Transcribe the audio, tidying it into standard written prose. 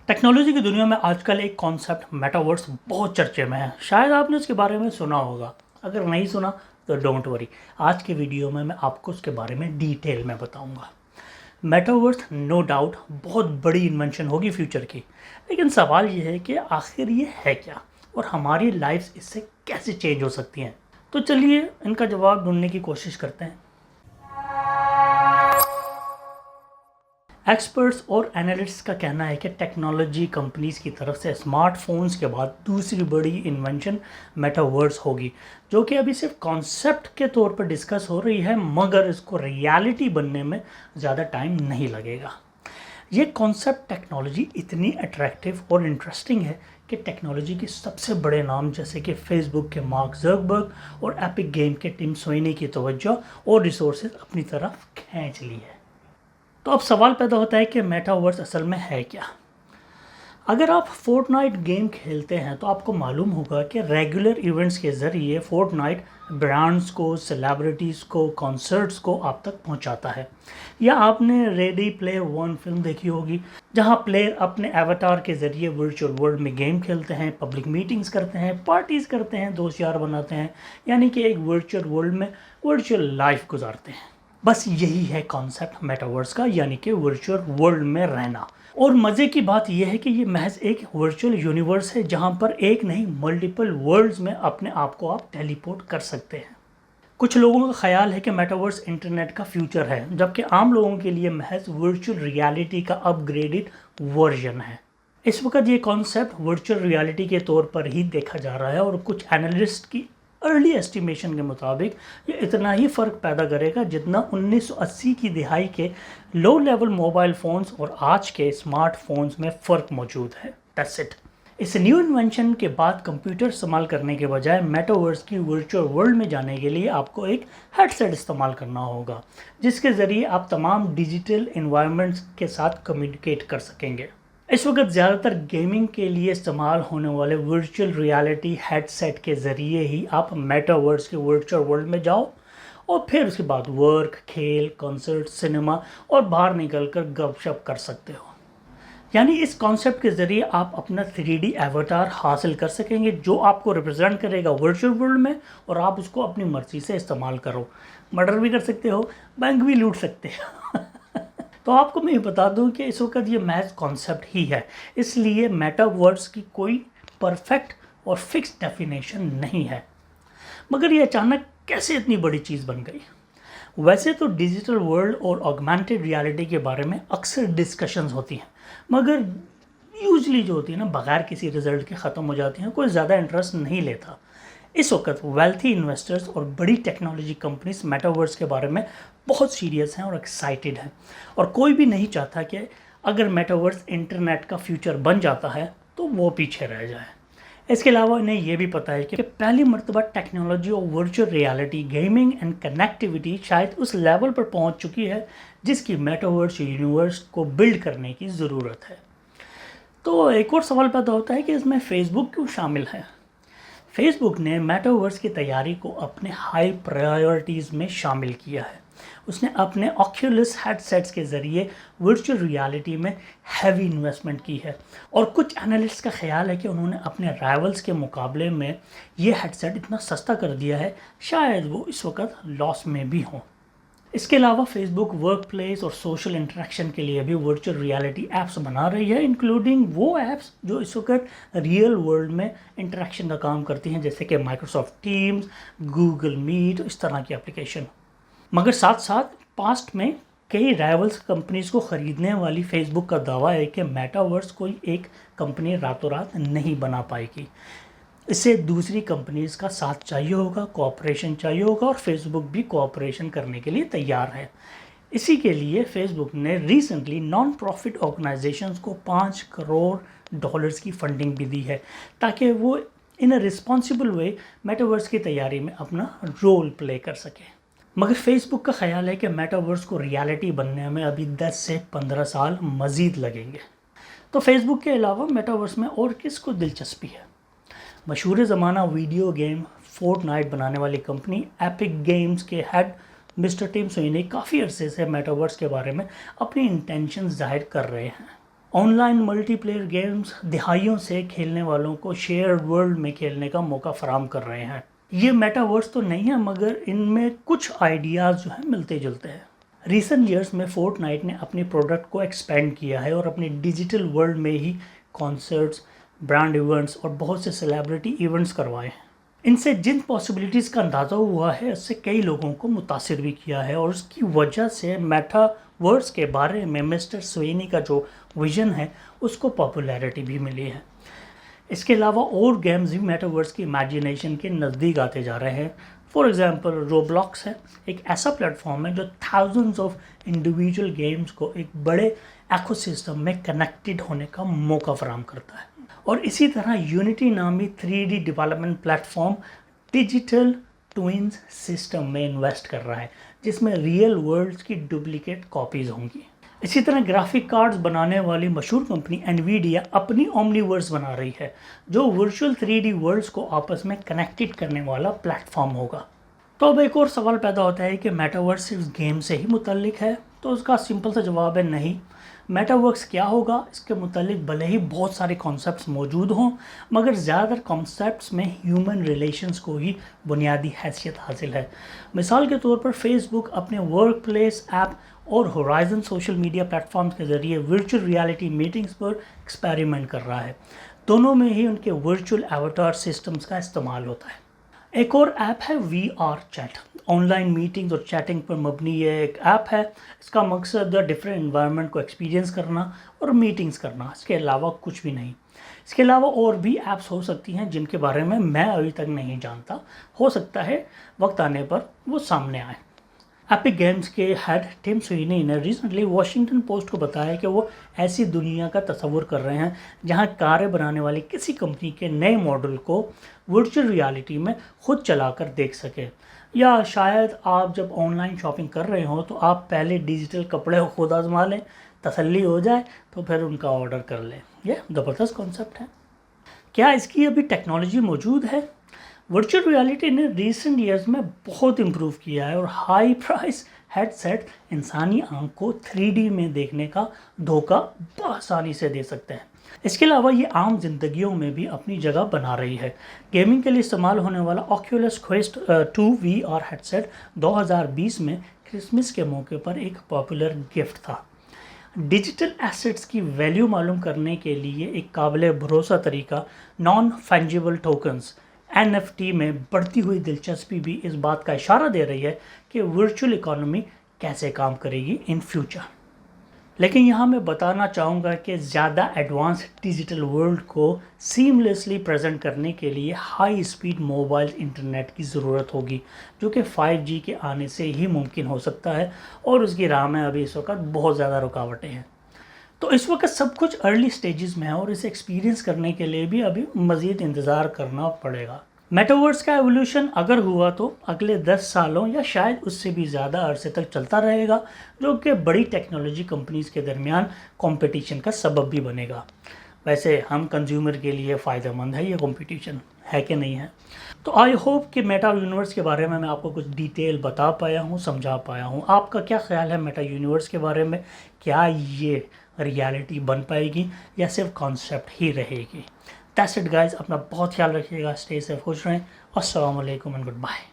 Technology की दुनिया में आजकल एक कॉन्सेप्ट मेटावर्स बहुत चर्चे में है। शायद आपने उसके बारे में सुना होगा, अगर नहीं सुना तो डोंट वरी, आज के वीडियो में मैं आपको उसके बारे में डिटेल में बताऊंगा। मेटावर्स नो डाउट बहुत बड़ी इन्वेंशन होगी फ्यूचर की, लेकिन सवाल ये है कि आखिर ये है क्या और हमारी लाइफ्स इससे कैसे चेंज हो सकती हैं। तो चलिए इनका जवाब ढूंढने की कोशिश करते हैं। एक्सपर्ट्स और एनालिस्ट्स का कहना है कि टेक्नोलॉजी कंपनीज की तरफ से स्मार्टफोन्स के बाद दूसरी बड़ी इन्वेंशन मेटावर्स होगी, जो कि अभी सिर्फ कॉन्सेप्ट के तौर पर डिस्कस हो रही है, मगर इसको रियलिटी बनने में ज़्यादा टाइम नहीं लगेगा। ये कॉन्सेप्ट टेक्नोलॉजी इतनी अट्रैक्टिव और इंटरेस्टिंग है कि टेक्नोलॉजी के सबसे बड़े नाम जैसे कि फेसबुक के मार्क ज़करबर्ग और एपिक गेम के टिम स्विनी की तवज्जो और रिसोर्सेज अपनी तरफ खींच ली है। तो अब सवाल पैदा होता है कि मेटावर्स असल में है क्या। अगर आप फोर्टनाइट गेम खेलते हैं तो आपको मालूम होगा कि रेगुलर इवेंट्स के ज़रिए फोर्टनाइट ब्रांड्स को, सेलिब्रिटीज़ को, कॉन्सर्ट्स को आप तक पहुंचाता है। या आपने रेडी प्लेयर वन फिल्म देखी होगी, जहां प्लेयर अपने एवतार के ज़रिए वर्चुअल वर्ल्ड में गेम खेलते हैं, पब्लिक मीटिंग्स करते हैं, पार्टीज़ करते हैं, दोस्त यार बनाते हैं, यानी कि एक वर्चुअल वर्ल्ड में वर्चुअल लाइफ गुजारते हैं। बस यही है कॉन्सेप्ट मेटावर्स का, यानी कि वर्चुअल वर्ल्ड में रहना। और मज़े की बात यह है कि ये महज एक वर्चुअल यूनिवर्स है जहां पर एक नहीं मल्टीपल वर्ल्ड्स में अपने आप को आप टेलीपोर्ट कर सकते हैं। कुछ लोगों का ख्याल है कि मेटावर्स इंटरनेट का फ्यूचर है, जबकि आम लोगों के लिए महज वर्चुअल रियलिटी का अपग्रेडेड वर्जन है। इस वक्त ये कॉन्सेप्ट वर्चुअल रियलिटी के तौर पर ही देखा जा रहा है और कुछ एनालिस्ट की अर्ली एस्टिमेशन के मुताबिक ये इतना ही फ़र्क पैदा करेगा जितना 1980 की दिहाई के लो लेवल मोबाइल फ़ोन्स और आज के स्मार्टफोन्स में फ़र्क मौजूद है। That's it. इस न्यू इन्वेंशन के बाद कंप्यूटर इस्तेमाल करने के बजाय मेटावर्स की वर्चुअल वर्ल्ड में जाने के लिए आपको एक हेडसेट इस्तेमाल करना होगा, जिसके ज़रिए आप तमाम डिजिटल इन्वायरमेंट्स के साथ कम्युनिकेट कर सकेंगे। इस वक्त ज़्यादातर गेमिंग के लिए इस्तेमाल होने वाले वर्चुअल रियलिटी हेडसेट के ज़रिए ही आप मेटावर्स के वर्चुअल वर्ल्ड में जाओ और फिर उसके बाद वर्क, खेल, कॉन्सर्ट, सिनेमा और बाहर निकलकर गपशप कर सकते हो। यानी इस कॉन्सेप्ट के ज़रिए आप अपना 3D एवतार हासिल कर सकेंगे जो आपको रिप्रेजेंट करेगा वर्चुअल वर्ल्ड में, और आप उसको अपनी मर्ज़ी से इस्तेमाल करो। मर्डर भी कर सकते हो, बैंक भी लूट सकते हो। तो आपको मैं बता दूं कि इस वक्त ये महज कॉन्सेप्ट ही है, इसलिए मेटावर्स की कोई परफेक्ट और फिक्स डेफिनेशन नहीं है। मगर ये अचानक कैसे इतनी बड़ी चीज़ बन गई? वैसे तो डिजिटल वर्ल्ड और ऑगमेंटेड रियलिटी के बारे में अक्सर डिस्कशंस होती हैं, मगर यूजली जो होती है ना, बगैर किसी रिजल्ट के ख़त्म हो जाती हैं, कोई ज़्यादा इंटरेस्ट नहीं लेता। इस वक्त वेल्थी इन्वेस्टर्स और बड़ी टेक्नोलॉजी कंपनीज मेटावर्स के बारे में बहुत सीरियस हैं और एक्साइटेड हैं, और कोई भी नहीं चाहता कि अगर मेटावर्स इंटरनेट का फ्यूचर बन जाता है तो वो पीछे रह जाए। इसके अलावा इन्हें यह भी पता है कि पहली मर्तबा टेक्नोलॉजी और virtual reality, gaming and connectivity शायद उस लेवल पर पहुंच चुकी है जिसकी मेटावर्स यूनिवर्स को बिल्ड करने की ज़रूरत है। तो एक और सवाल पैदा होता है कि इसमें फेसबुक क्यों शामिल है। फेसबुक ने मेटावर्स की तैयारी को अपने हाई प्रायोरिटीज़ में शामिल किया है। उसने अपने ऑक्यूलस हेडसेट्स के ज़रिए वर्चुअल रियलिटी में हैवी इन्वेस्टमेंट की है, और कुछ एनालिस्ट का ख्याल है कि उन्होंने अपने राइवल्स के मुकाबले में ये हेडसेट इतना सस्ता कर दिया है, शायद वो इस वक्त लॉस में भी हों। इसके अलावा फेसबुक वर्क प्लेस और सोशल इंटरेक्शन के लिए भी वर्चुअल रियलिटी ऐप्स बना रही है, इंक्लूडिंग वो ऐप्स जो इस वक्त रियल वर्ल्ड में इंटरेक्शन का काम करती हैं, जैसे कि माइक्रोसॉफ्ट टीम्स, गूगल मीट, इस तरह की एप्लीकेशन। मगर साथ साथ पास्ट में कई राइवल्स कंपनीज को ख़रीदने वाली फेसबुक का दावा है कि मेटावर्स कोई एक कंपनी रातों रात नहीं बना पाएगी। इससे दूसरी कंपनीज का साथ चाहिए होगा, कोऑपरेशन चाहिए होगा, और फेसबुक भी कोऑपरेशन करने के लिए तैयार है। इसी के लिए फेसबुक ने रिसेंटली नॉन प्रॉफिट ऑर्गेनाइजेशंस को $5 करोड़ की फंडिंग भी दी है, ताकि वो इन अ रिस्पॉन्सिबल वे मेटावर्स की तैयारी में अपना रोल प्ले कर सके। मगर फेसबुक का ख्याल है कि मेटावर्स को रियलिटी बनने में अभी 10 से 15 साल मज़ीद लगेंगे। तो फेसबुक के अलावा मेटावर्स में और किसको दिलचस्पी है? मशहूर ज़माना वीडियो गेम फोर्टनाइट बनाने वाली कंपनी एपिक गेम्स के हेड मिस्टर टिम स्विनी काफ़ी अरसे से मेटावर्स के बारे में अपनी इंटेंशन जाहिर कर रहे हैं। On line multi player games دہائیوں سے کھیلنے والوں کو شیئرڈ ورلڈ میں کھیلنے کا موقع فراہم کر رہے ہیں. یہ میٹاورس تو نہیں ہے مگر ان میں کچھ آئیڈیاز جو ہیں ملتے جلتے ہیں. ریسنٹ ایئرس میں فورٹ نائٹ نے اپنی پروڈکٹ کو ایکسپینڈ کیا ہے اور اپنی ڈیجیٹل ورلڈ میں ہی کانسرٹس، برانڈ ایونٹس اور بہت سے سیلیبریٹی ایونٹس کروائے ہیں. ان سے جن پاسبلٹیز کا اندازہ ہوا ہے اس سے کئی لوگوں کو متاثر بھی کیا ہے، اور اس کی وجہ سے میٹا ورس کے بارے میں مسٹر سوینی کا جو ویژن ہے اس کو پاپولیرٹی بھی ملی ہے. اس کے علاوہ اور گیمز بھی میٹاورس کی امیجنیشن کے نزدیک آتے جا رہے ہیں. فار ایگزامپل روبلاکس ہے، ایک ایسا پلیٹ فارم ہے جو تھاؤزنڈز آف انڈیویجول گیمز کو ایک بڑے ایکو سسٹم میں کنیکٹڈ ہونے کا موقع فراہم کرتا ہے. اور اسی طرح یونٹی نامی 3D development plate form digital twins system میں انویسٹ کر رہا ہے جس میں ریئل ورلڈ کی ڈپلیکیٹ کاپیز ہوں گی. اسی طرح گرافک کارڈز بنانے والی مشہور کمپنی انویڈیا اپنی اومنی ورس بنا رہی ہے جو ورچوئل 3D ورلڈز کو آپس میں کنیکٹڈ کرنے والا پلیٹ فارم ہوگا. تو اب ایک اور سوال پیدا ہوتا ہے کہ میٹاورس صرف گیم سے ہی متعلق ہے؟ تو اس کا سمپل سا جواب ہے نہیں. میٹاورس کیا ہوگا اس کے متعلق بھلے ہی بہت سارے کانسیپٹس موجود ہوں مگر زیادہ تر کانسیپٹس میں ہیومن ریلیشنز کو ہی بنیادی حیثیت حاصل ہے. مثال کے طور پر فیس بک اپنے ورک پلیس ایپ اور Horizon social media platforms کے ذریعے ورچوئل ریالٹی میٹنگز پر ایکسپیریمنٹ کر رہا ہے. دونوں میں ہی ان کے ورچوئل ایواتار سسٹمز کا استعمال ہوتا ہے. ایک اور ایپ ہے V R chat, online meetings اور چیٹنگ پر مبنی یہ ایک ایپ ہے. اس کا مقصد ڈفرینٹ انوائرمنٹ کو ایکسپیرینس کرنا اور میٹنگز کرنا، اس کے علاوہ کچھ بھی نہیں. اس کے علاوہ اور بھی ایپس ہو سکتی ہیں جن کے بارے میں ابھی تک نہیں جانتا. ہو سکتا ہے وقت آنے پر وہ سامنے آئے. ایپک گیمز کے ہیڈ ٹم سوینی نے ریسنٹلی واشنگٹن پوسٹ کو بتایا کہ وہ ایسی دنیا کا تصور کر رہے ہیں جہاں کاریں بنانے والی کسی کمپنی کے نئے ماڈل کو ورچوئل ریالٹی میں خود چلا کر دیکھ سکے. یا شاید آپ جب آن لائن شاپنگ کر رہے ہوں تو آپ پہلے ڈیجیٹل کپڑے خود آزما لیں، تسلی ہو جائے تو پھر ان کا آرڈر کر لیں. یہ زبردست کانسیپٹ ہے. کیا اس کی ابھی ٹیکنالوجی موجود ہے؟ ورچوئل ریالٹی نے ریسنٹ ایئرز میں بہت امپروو کیا ہے اور ہائی پرائس ہیڈ سیٹ انسانی آنکھ کو 3D میں دیکھنے کا دھوکہ بآسانی سے دے سکتے ہیں. اس کے علاوہ یہ عام زندگیوں میں بھی اپنی جگہ بنا رہی ہے. گیمنگ کے لیے استعمال ہونے والا آکیولس کویسٹ 2 VR ہیڈ سیٹ 2020 میں کرسمس کے موقع پر ایک پاپولر گفٹ تھا. ڈیجیٹل ایسٹس کی ویلیو معلوم کرنے کے لیے ایک قابل بھروسہ طریقہ نان فنجیبل ٹوکنز NFT میں بڑھتی ہوئی دلچسپی بھی اس بات کا اشارہ دے رہی ہے کہ ورچوئل اکانومی کیسے کام کرے گی ان فیوچر. لیکن یہاں میں بتانا چاہوں گا کہ زیادہ ایڈوانس ڈیجیٹل ورلڈ کو سیملیسلی پریزنٹ کرنے کے لیے ہائی اسپیڈ موبائل انٹرنیٹ کی ضرورت ہوگی جو کہ 5G کے آنے سے ہی ممکن ہو سکتا ہے، اور اس کی راہ میں ابھی اس وقت بہت زیادہ رکاوٹیں ہیں. تو اس وقت سب کچھ ارلی سٹیجز میں ہے اور اسے ایکسپیرینس کرنے کے لیے بھی ابھی مزید انتظار کرنا پڑے گا. میٹاورس کا ایولیوشن اگر ہوا تو اگلے 10 سالوں یا شاید اس سے بھی زیادہ عرصے تک چلتا رہے گا، جو کہ بڑی ٹیکنالوجی کمپنیز کے درمیان کمپٹیشن کا سبب بھی بنے گا. ویسے ہم کنزیومر کے لیے فائدہ مند ہے یہ کمپٹیشن، ہے کہ نہیں ہے؟ تو آئی ہوپ کہ میٹا یونیورس کے بارے میں آپ کو کچھ ڈیٹیل بتا پایا ہوں، سمجھا پایا ہوں. آپ کا کیا خیال ہے میٹا یونیورس کے بارے میں؟ کیا یہ ریالٹی بن پائے گی یا صرف کانسیپٹ ہی رہے گی؟ دیٹس اٹ گائز، اپنا بہت خیال رکھیے گا، اسٹے سیف، خوش رہیں. السلام علیکم اینڈ گڈ بائے.